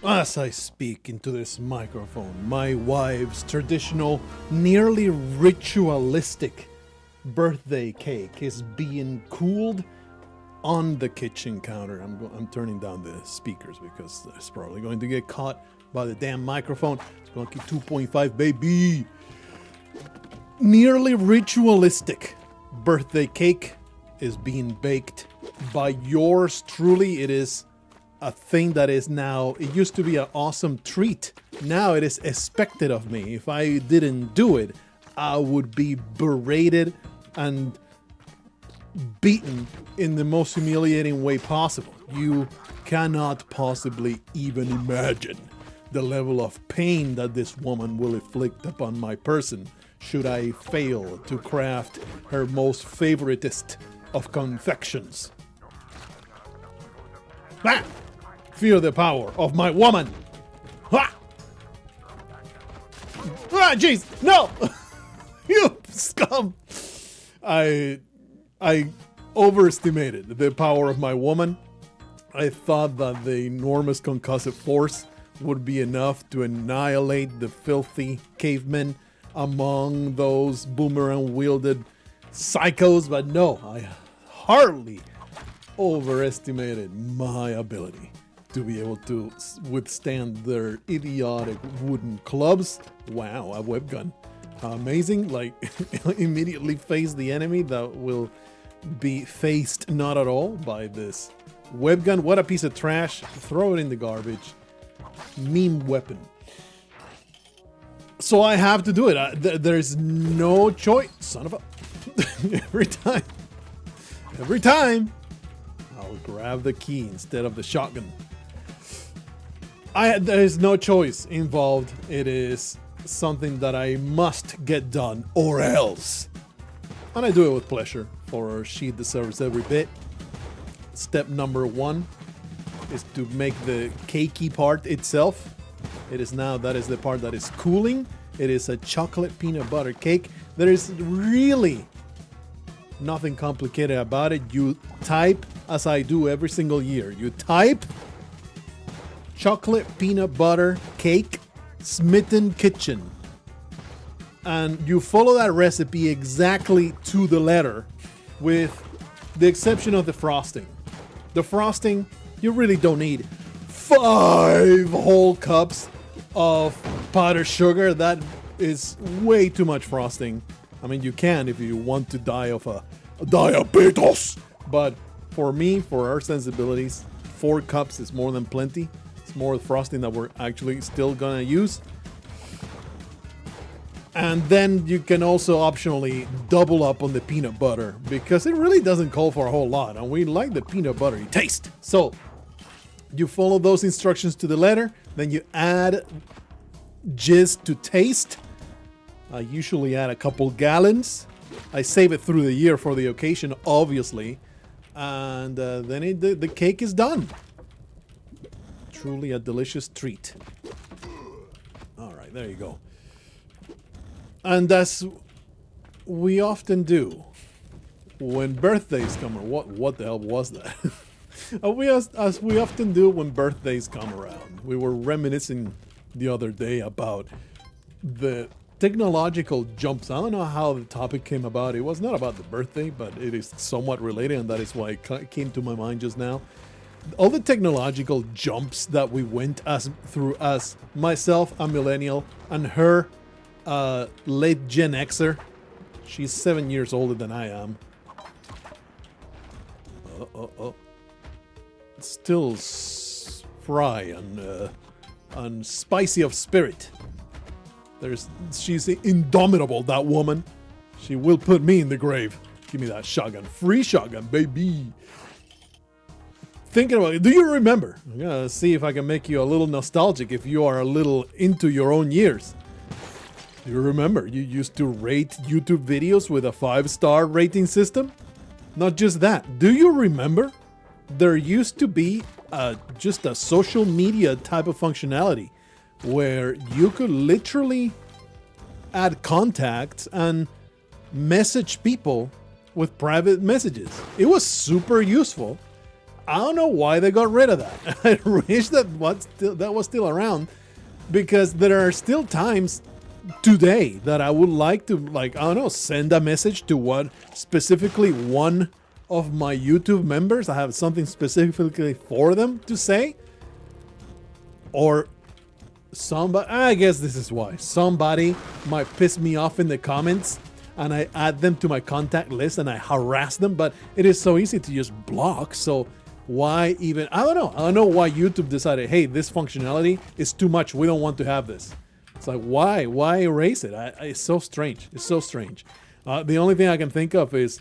As I speak into this microphone, my wife's traditional, nearly ritualistic birthday cake is being cooled on the kitchen counter. I'm turning down the speakers because it's probably going to get caught by the damn microphone. Spelunky 2.5, baby. Nearly ritualistic birthday cake is being baked by yours truly. It is a thing that is now, it used to be an awesome treat. Now it is expected of me. If I didn't do it, I would be berated and beaten in the most humiliating way possible. You cannot possibly even imagine the level of pain that this woman will inflict upon my person should I fail to craft her most favoritist of confections. Ah! Feel the power of my woman! Ha! Ah, jeez! No! You scum! I overestimated the power of my woman. I thought that the enormous concussive force would be enough to annihilate the filthy cavemen among those boomerang-wielded psychos, but no, I hardly overestimated my ability to be able to withstand their idiotic wooden clubs. Wow, a web gun. Amazing, like immediately face the enemy that will be faced not at all by this web gun. What a piece of trash. Throw it in the garbage. Meme weapon. So I have to do it. There's no choice. Son of a... Every time, I'll grab the key instead of the shotgun. There's no choice involved. It is something that I must get done or else. And I do it with pleasure, for she deserves every bit. Step number 1 is to make the cakey part itself. That is the part that is cooling. It is a chocolate peanut butter cake. There is really nothing complicated about it. You type, as I do every single year, you type chocolate peanut butter cake Smitten Kitchen, and you follow that recipe exactly to the letter, with the exception of the frosting. The frosting, you really don't need 5 whole cups of powdered sugar. That is way too much frosting. I mean, you can if you want to die of a diabetes, but for me, for our sensibilities, 4 cups is more than plenty. It's more frosting that we're actually still gonna use. And then you can also optionally double up on the peanut butter, because it really doesn't call for a whole lot, and we like the peanut buttery taste. So you follow those instructions to the letter, then you add jizz to taste. I usually add a couple gallons. I save it through the year for the occasion, obviously, and then the cake is done. Truly a delicious treat. All right, there you go. And as we often do when birthdays come around. What the hell was that? As we often do when birthdays come around. We were reminiscing the other day about the technological jumps. I don't know how the topic came about. It was not about the birthday, but it is somewhat related, and that is why it came to my mind just now. All the technological jumps that we went through as myself, a millennial, and her, late Gen Xer. She's 7 years older than I am. Still spry and spicy of spirit. She's indomitable, that woman. She will put me in the grave. Give me that shotgun. Free shotgun, baby. Thinking about it, do you remember? I'm gonna see if I can make you a little nostalgic if you are a little into your own years. Do you remember you used to rate YouTube videos with a 5-star rating system? Not just that. Do you remember there used to be just a social media type of functionality where you could literally add contacts and message people with private messages? It was super useful. I don't know why they got rid of that. I wish that was still around, because there are still times today that I would like to, like, I don't know, send a message to one, specifically one of my YouTube members. I have something specifically for them to say. Or somebody, I guess this is why. Somebody might piss me off in the comments and I add them to my contact list and I harass them, but it is so easy to just block. So why even, I don't know why YouTube decided, hey, this functionality is too much, we don't want to have this. It's like, why erase it? It's so strange. It's so strange. The only thing I can think of is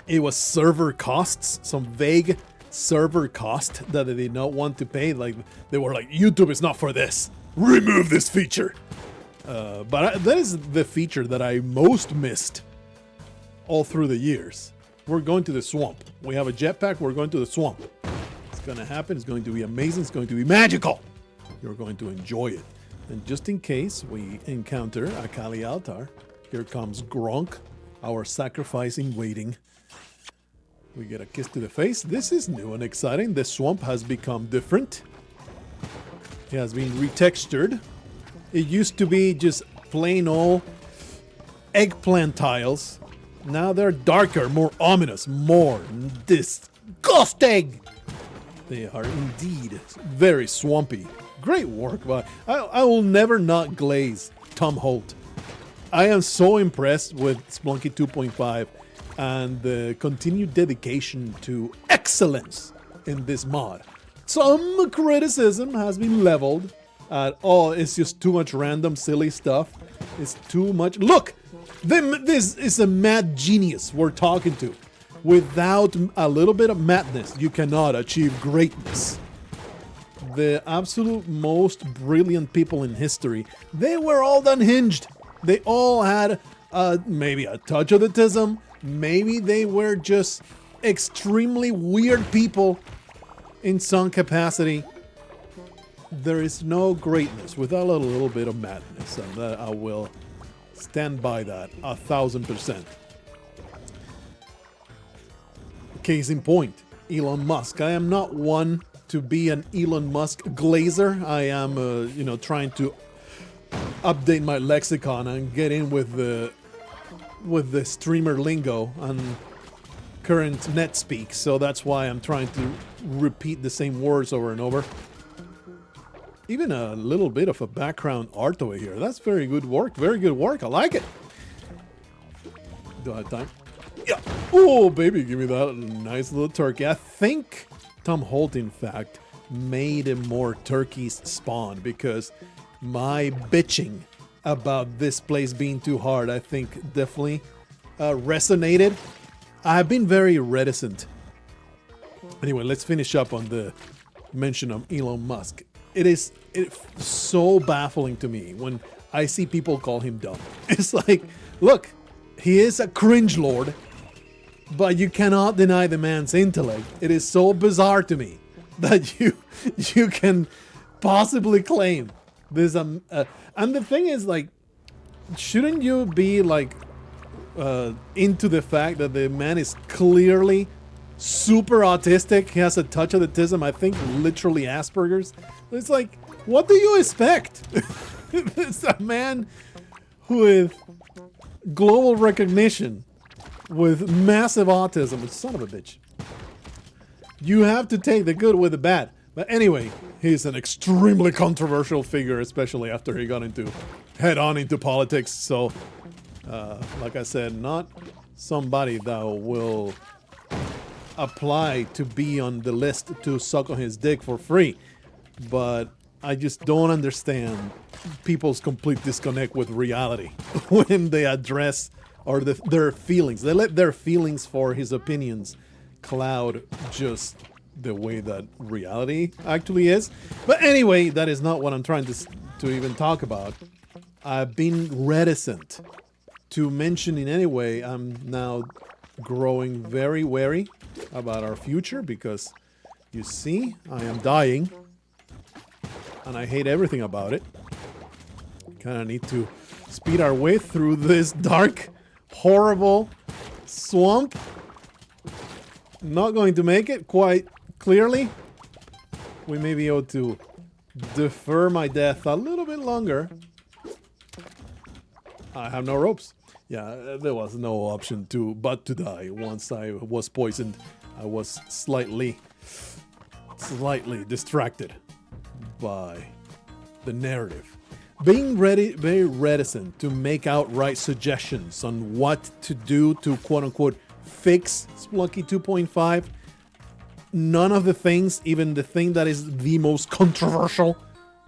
it was server costs, some vague server cost that they did not want to pay. Like, they were like, YouTube is not for this, remove this feature. But that is the feature that I most missed all through the years. We're going to the swamp. We have a jetpack, we're going to the swamp. It's gonna happen, it's going to be amazing, it's going to be magical. You're going to enjoy it. And just in case we encounter a Cali altar, here comes Gronk, our sacrificing waiting. We get a kiss to the face. This is new and exciting. The swamp has become different. It has been retextured. It used to be just plain old eggplant tiles. Now they're darker, more ominous, more disgusting. They are indeed very swampy. Great work, but I will never not glaze Tom Holt. I am so impressed with Spelunky 2.5 and the continued dedication to excellence in this mod. Some criticism has been leveled at, oh, it's just too much random silly stuff. It's too much. Look, this is a mad genius we're talking to. Without a little bit of madness, you cannot achieve greatness. The absolute most brilliant people in history, they were all unhinged. They all had maybe a touch of autism. Maybe they were just extremely weird people in some capacity. There is no greatness without a little bit of madness, and that I will stand by that 1000%. Case in point, Elon Musk. I am not one to be an Elon Musk glazer. I am, trying to update my lexicon and get in with the streamer lingo and current net speak. So that's why I'm trying to repeat the same words over and over. Even a little bit of a background art over here. That's very good work. Very good work. I like it. Do I have time? Yeah. Oh, baby, give me that nice little turkey. I think Tom Holt, in fact, made more turkeys spawn because my bitching about this place being too hard, I think, definitely resonated. I've been very reticent. Anyway, let's finish up on the mention of Elon Musk. It's so baffling to me when I see people call him dumb. It's like, look, he is a cringe lord, but you cannot deny the man's intellect. It is so bizarre to me that you can possibly claim this. And the thing is, like, shouldn't you be like into the fact that the man is clearly super autistic? He has a touch of autism. I think literally Asperger's. It's like, what do you expect? It's a man with global recognition, with massive autism. Son of a bitch. You have to take the good with the bad. But anyway, he's an extremely controversial figure, especially after he got head-on into politics. So, like I said, not somebody that will apply to be on the list to suck on his dick for free. But I just don't understand people's complete disconnect with reality when they address their feelings. They let their feelings for his opinions cloud just the way that reality actually is. But anyway, that is not what I'm trying to even talk about. I've been reticent to mention in any way. I'm now growing very wary about our future because, you see, I am dying and I hate everything about it. Kind of need to speed our way through this dark, horrible swamp. Not going to make it quite clearly, we may be able to defer my death a little bit longer. I have no ropes. Yeah, there was no option but to die. Once I was poisoned, I was slightly distracted by the narrative. Being very reticent to make outright suggestions on what to do to quote-unquote fix Spelunky 2.5. None of the things, even the thing that is the most controversial,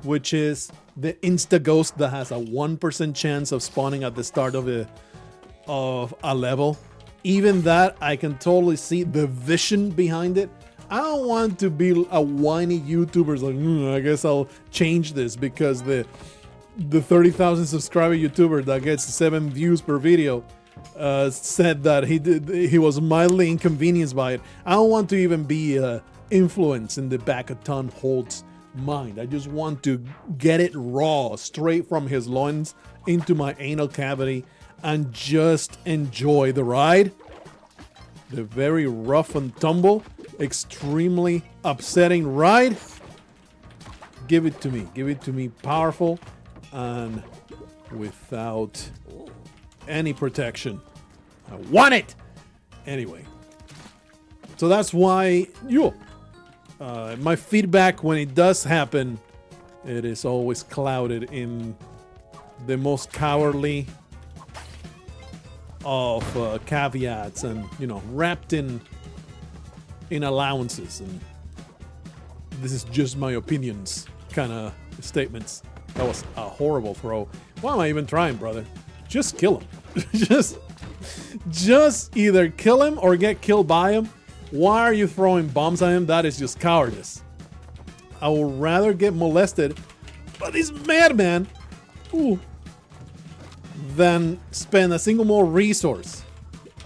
which is the insta-ghost that has a 1% chance of spawning at the start of a level. Even that, I can totally see the vision behind it. I don't want to be a whiny YouTuber like, I guess I'll change this because the 30,000 subscriber YouTuber that gets 7 views per video said that he was mildly inconvenienced by it. I don't want to even be influenced in the back of Tom Holt's mind. I just want to get it raw, straight from his loins into my anal cavity and just enjoy the ride. The very rough and tumble, extremely upsetting ride. Give it to me. Give it to me powerful and without any protection. I want it! Anyway. So that's why my feedback when it does happen, it is always clouded in the most cowardly of caveats and, wrapped in allowances. And this is just my opinions kind of statements. That was a horrible throw. Why am I even trying, brother? Just kill him. just either kill him or get killed by him. Why are you throwing bombs at him? That is just cowardice. I would rather get molested by this madman than spend a single more resource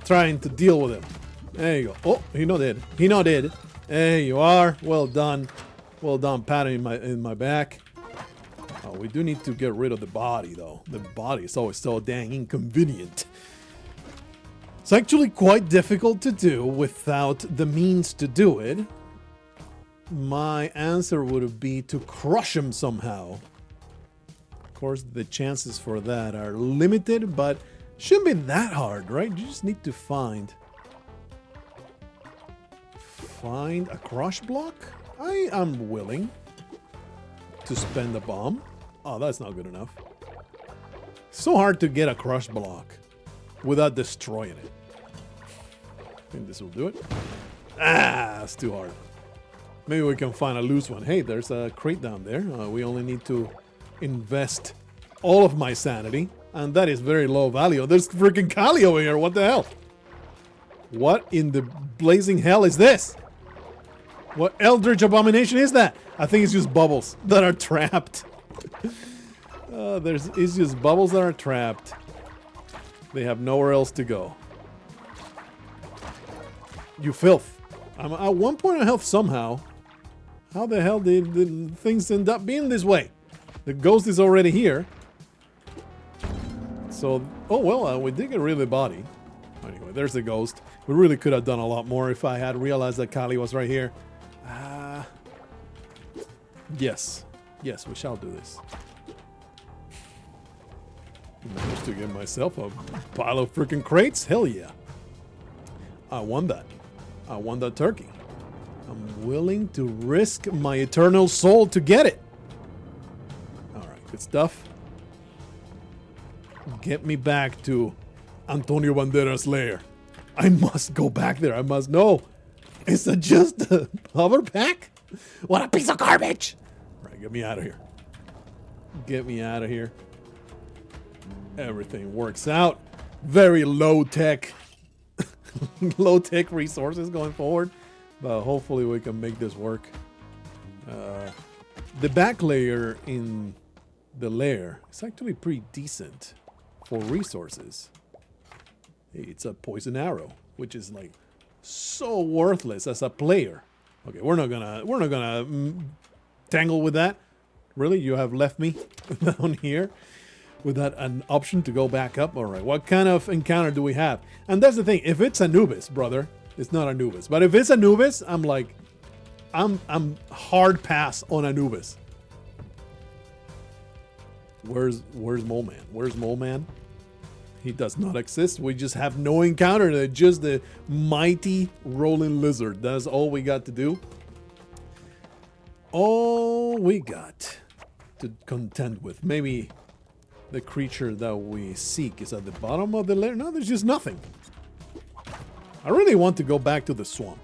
trying to deal with him. There you go. Oh, he not dead. He not dead. There you are. Well done. Well done, patting in my back. Oh, we do need to get rid of the body, though. The body is always so dang inconvenient. It's actually quite difficult to do without the means to do it. My answer would be to crush him somehow. Of course, the chances for that are limited, but shouldn't be that hard, right? You just need to find a crush block. I am willing to spend a bomb. Oh, that's not good enough. So hard to get a crush block without destroying it. I think this will do it. Ah, it's too hard. Maybe we can find a loose one. Hey, there's a crate down there. We only need to invest all of my sanity, and that is very low value. There's freaking Cali over here. What the hell? What in the blazing hell is this? What eldritch abomination is that? I think it's just bubbles that are trapped. It's just bubbles that are trapped. They have nowhere else to go. You filth. I'm at 1 point of health somehow. How the hell did things end up being this way? The ghost is already here. So, oh well, we did get rid of the body. Anyway, there's the ghost. We really could have done a lot more if I had realized that Cali was right here. Yes. Yes, we shall do this. Managed to get myself a pile of freaking crates? Hell yeah. I won that. I won that turkey. I'm willing to risk my eternal soul to get it. Alright, good stuff. Get me back to Antonio Banderas' lair. I must go back there. I must know. Is it just a hover pack? What a piece of garbage! Alright, get me out of here. Get me out of here. Everything works out. Very low-tech. Low-tech resources going forward. But hopefully we can make this work. The back layer in the lair is actually pretty decent for resources. It's a poison arrow, which is like so worthless as a player. Okay, we're not gonna tangle with that. Really, you have left me down here without an option to go back up. All right, what kind of encounter do we have? And that's the thing. If it's Anubis, brother, it's not Anubis. But if it's Anubis, I'm like, I'm hard pass on Anubis. Where's Mole Man? Where's Mole Man? He does not exist. We just have no encounter. They're just the mighty rolling lizard. That's all we got to do. All we got to contend with. Maybe the creature that we seek is at the bottom of the layer. No, there's just nothing. I really want to go back to the swamp.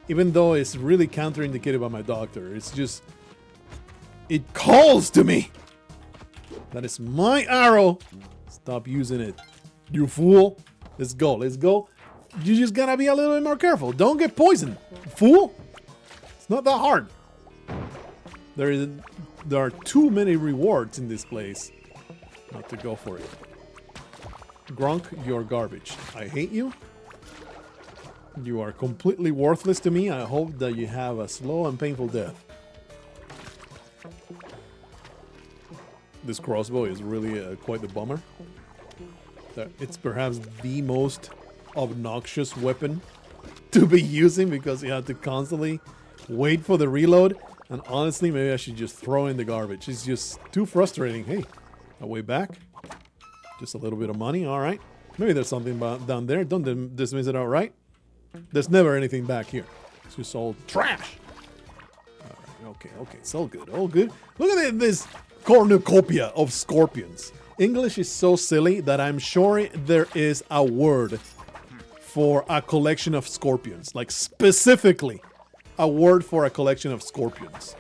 Even though it's really counterindicated by my doctor. It's just... it calls to me! That is my arrow! Stop using it. You fool! Let's go, let's go. You just gotta be a little bit more careful. Don't get poisoned, fool! It's not that hard. There are too many rewards in this place not to go for it. Grunk, you're garbage. I hate you. You are completely worthless to me. I hope that you have a slow and painful death. This crossbow is really quite the bummer. It's perhaps the most obnoxious weapon to be using because you have to constantly wait for the reload. And honestly, maybe I should just throw in the garbage. It's just too frustrating. Hey, a way back. Just a little bit of money. All right. Maybe there's something down there. Don't dismiss it outright. There's never anything back here. It's just all trash. All right. Okay. It's all good. All good. Look at this cornucopia of scorpions. English is so silly that I'm sure there is a word for a collection of scorpions. Like specifically a word for a collection of scorpions.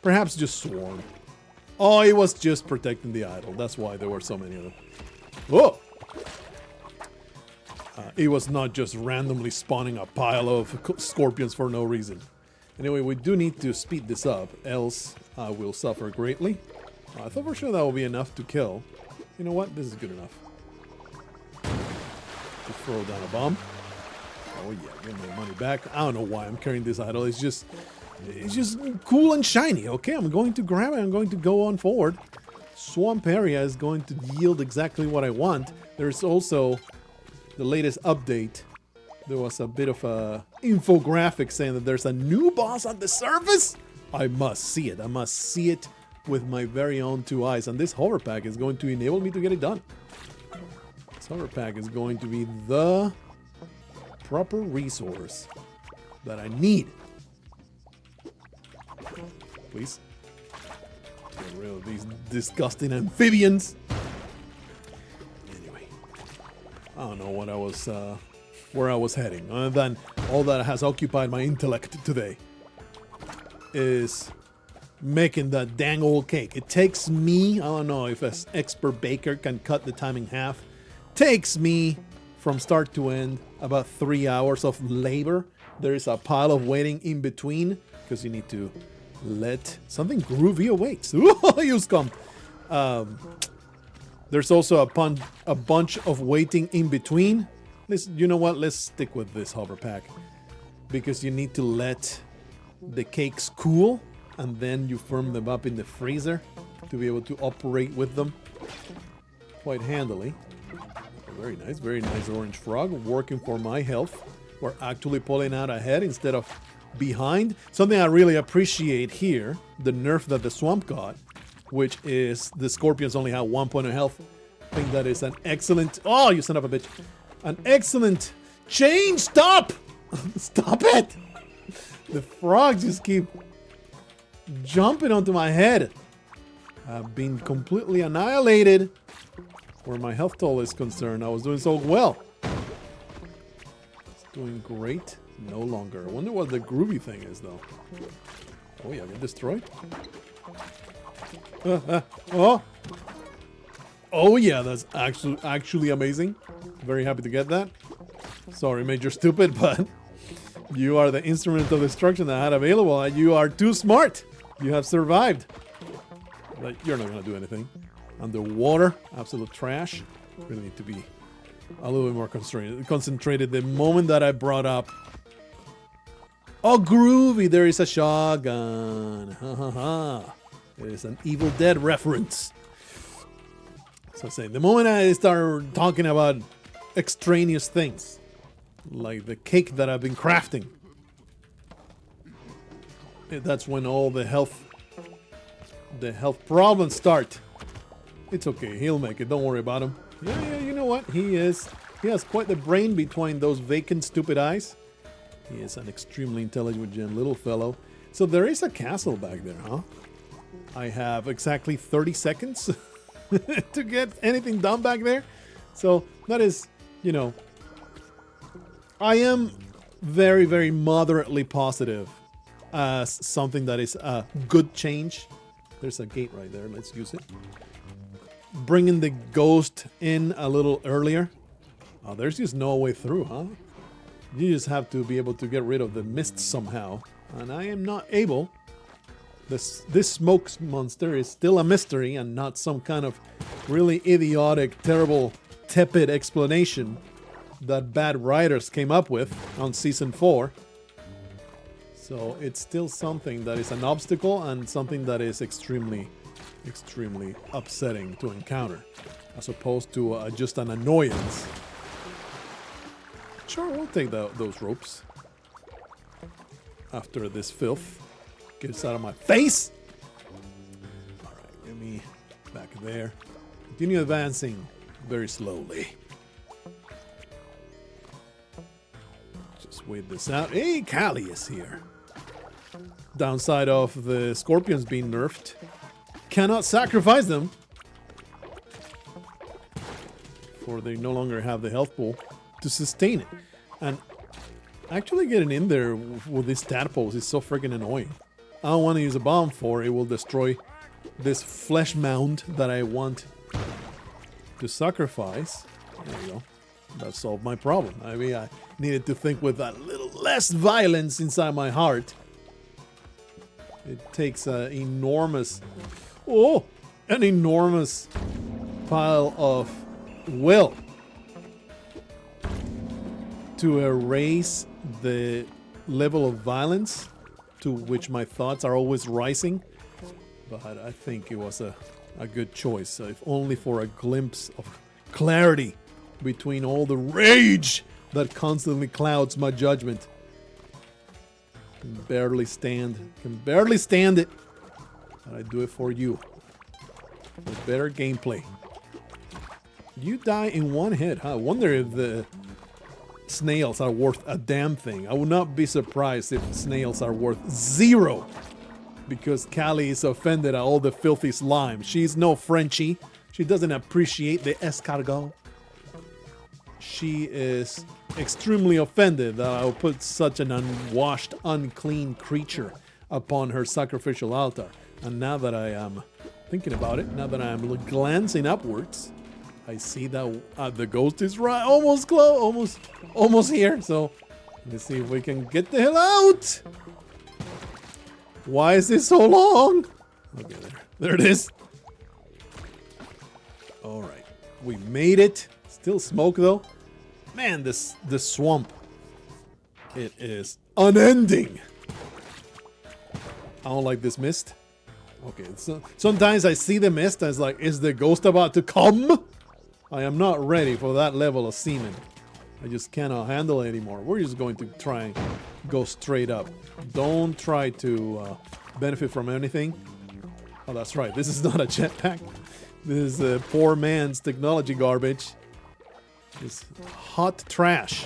Perhaps just swarm. Oh, it was just protecting the idol. That's why there were so many of them. Whoa! It was not just randomly spawning a pile of scorpions for no reason. Anyway, we do need to speed this up, else I will suffer greatly. I thought for sure that will be enough to kill. You know what? This is good enough. To throw down a bomb. Oh yeah, get my money back. I don't know why I'm carrying this idol. It's just cool and shiny. Okay, I'm going to grab it. I'm going to go on forward. Swamp area is going to yield exactly what I want. There's also the latest update. There was a bit of a infographic saying that there's a new boss on the surface. I must see it. I must see it with my very own two eyes. And this hover pack is going to enable me to get it done. This hover pack is going to be the proper resource that I need. Please. Get rid of these disgusting amphibians. Anyway. I don't know what I was... where I was heading, other than all that has occupied my intellect today is making that dang old cake. It takes me, I don't know if an expert baker can cut the time in half, takes me from start to end about 3 hours of labor. There is a pile of waiting in between because you need to let something groovy awaits. You scum. There's also a bunch of waiting in between. You know what? Let's stick with this hover pack because you need to let the cakes cool and then you firm them up in the freezer to be able to operate with them quite handily. Very nice orange frog working for my health. We're actually pulling out ahead instead of behind. Something I really appreciate here, the nerf that the swamp got, which is the scorpions only have 1 point of health. I think that is an excellent... Oh, you son of a bitch. An excellent change. Stop! Stop it! The frogs just keep jumping onto my head. I've been completely annihilated where my health toll is concerned. I was doing so well. It's doing great. No longer. I wonder what the groovy thing is, though. Oh, yeah, get destroyed. Oh! Oh yeah, that's actually amazing. Very happy to get that. Sorry, Major Stupid, but you are the instrument of destruction that I had available, and you are too smart. You have survived. But you're not gonna do anything. Underwater, absolute trash. Really need to be a little bit more concentrated. The moment that I brought up, oh groovy, there is a shotgun. Ha ha ha. It is an Evil Dead reference. So I say, the moment I start talking about extraneous things, like the cake that I've been crafting, that's when all the health problems start. It's okay, he'll make it, don't worry about him. Yeah, you know what? He has quite the brain between those vacant stupid eyes. He is an extremely intelligent little fellow. So there is a castle back there, huh? I have exactly 30 seconds to get anything done back there. So that is, you know, I am very, very moderately positive as something that is a good change. There's a gate right there. Let's use it. Bringing the ghost in a little earlier. Oh, there's just no way through, huh? You just have to be able to get rid of the mist somehow. And I am not able. This smoke monster is still a mystery and not some kind of really idiotic, terrible, tepid explanation that bad writers came up with on season 4. So it's still something that is an obstacle and something that is extremely, extremely upsetting to encounter, as opposed to just an annoyance. Sure, we'll take those ropes after this filth gets out of my face. All right, get me back there. Continue advancing very slowly. Just wait this out. Hey, Cali is here. Downside of the scorpions being nerfed. Cannot sacrifice them, for they no longer have the health pool to sustain it. And actually getting in there with these tadpoles is so freaking annoying. I don't want to use a bomb for it. Will destroy this flesh mound that I want to sacrifice. There we go. That solved my problem. I mean, I needed to think with a little less violence inside my heart. It takes an enormous pile of will to erase the level of violence to which my thoughts are always rising. But I think it was a good choice, if only for a glimpse of clarity between all the rage that constantly clouds my judgment. Can barely stand it. But I do it for you. For better gameplay. You die in one hit, huh? I wonder if the snails are worth a damn thing. I would not be surprised if snails are worth 0. Because Cali is offended at all the filthy slime. She's no Frenchie. She doesn't appreciate the escargot. She is extremely offended that I will put such an unwashed, unclean creature upon her sacrificial altar. And now that I am thinking about it, now that I am glancing upwards, I see that the ghost is right, almost close, almost here. So let's see if we can get the hell out. Why is this so long? Okay, there it is. All right, we made it. Still smoke though. Man, this swamp, it is unending. I don't like this mist. Okay, so sometimes I see the mist and it's like, is the ghost about to come? I am not ready for that level of semen. I just cannot handle it anymore. We're just going to try and go straight up. Don't try to benefit from anything. Oh, that's right. This is not a jetpack. This is poor man's technology garbage. It's hot trash.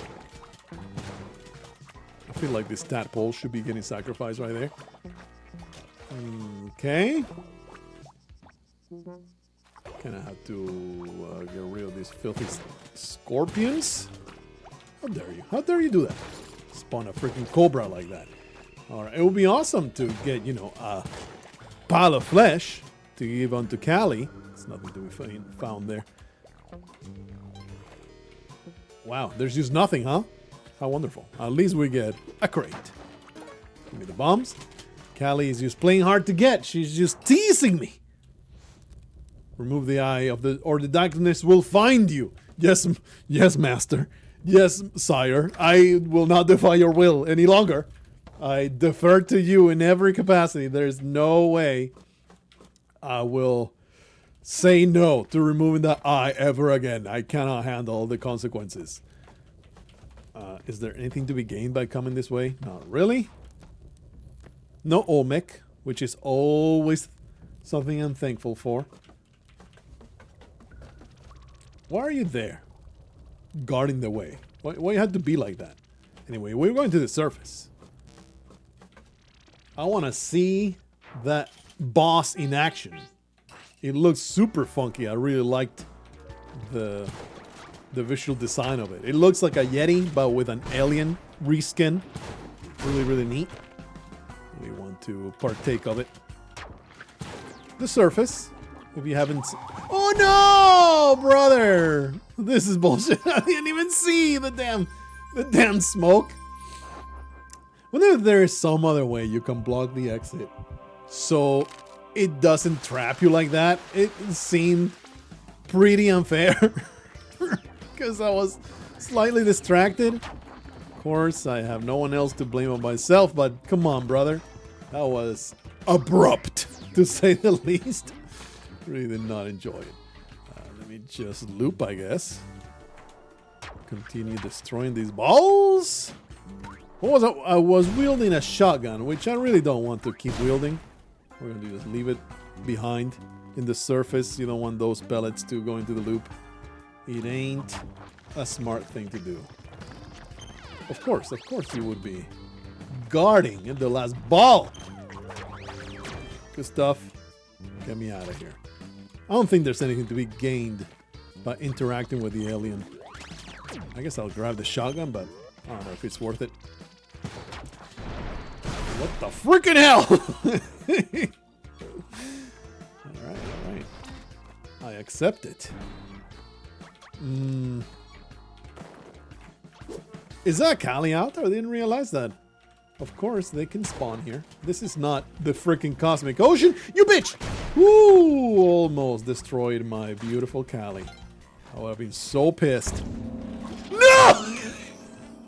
I feel like this tadpole should be getting sacrificed right there. Okay. Kind of have to get rid of these filthy scorpions. How dare you? How dare you do that? Spawn a freaking cobra like that. All right, it would be awesome to get, you know, a pile of flesh to give unto Cali. There's nothing to be found there. Wow, there's just nothing, huh? How wonderful. At least we get a crate. Give me the bombs. Cali is just playing hard to get. She's just teasing me. Remove the eye of or the darkness will find you. Yes, yes, master. Yes, sire. I will not defy your will any longer. I defer to you in every capacity. There's no way I will say no to removing that eye ever again. I cannot handle the consequences. Is there anything to be gained by coming this way? Not really. No Olmec, which is always something I'm thankful for. Why are you there? Guarding the way. Why you had to be like that? Anyway, we're going to the surface. I want to see that boss in action. It looks super funky. I really liked the visual design of it. It looks like a Yeti, but with an alien reskin. Really, really neat. We want to partake of it. The surface. If you haven't... Oh no, brother! This is bullshit. I didn't even see the damn smoke. Wonder if there is some other way you can block the exit so it doesn't trap you like that. It seemed pretty unfair because I was slightly distracted. Of course, I have no one else to blame but myself, but come on, brother. That was abrupt, to say the least. Really did not enjoy it. Let me just loop, I guess. Continue destroying these balls. What was it? I was wielding a shotgun, which I really don't want to keep wielding. We're going to just leave it behind in the surface. You don't want those pellets to go into the loop. It ain't a smart thing to do. Of course you would be guarding in the last ball. Good stuff. Get me out of here. I don't think there's anything to be gained by interacting with the alien. I guess I'll grab the shotgun, but I don't know if it's worth it. What the freaking hell? Alright. I accept it. Is that Cali out there? I didn't realize that. Of course, they can spawn here. This is not the freaking cosmic ocean. You bitch! Woo! Almost destroyed my beautiful Cali. Oh, I've been so pissed. No!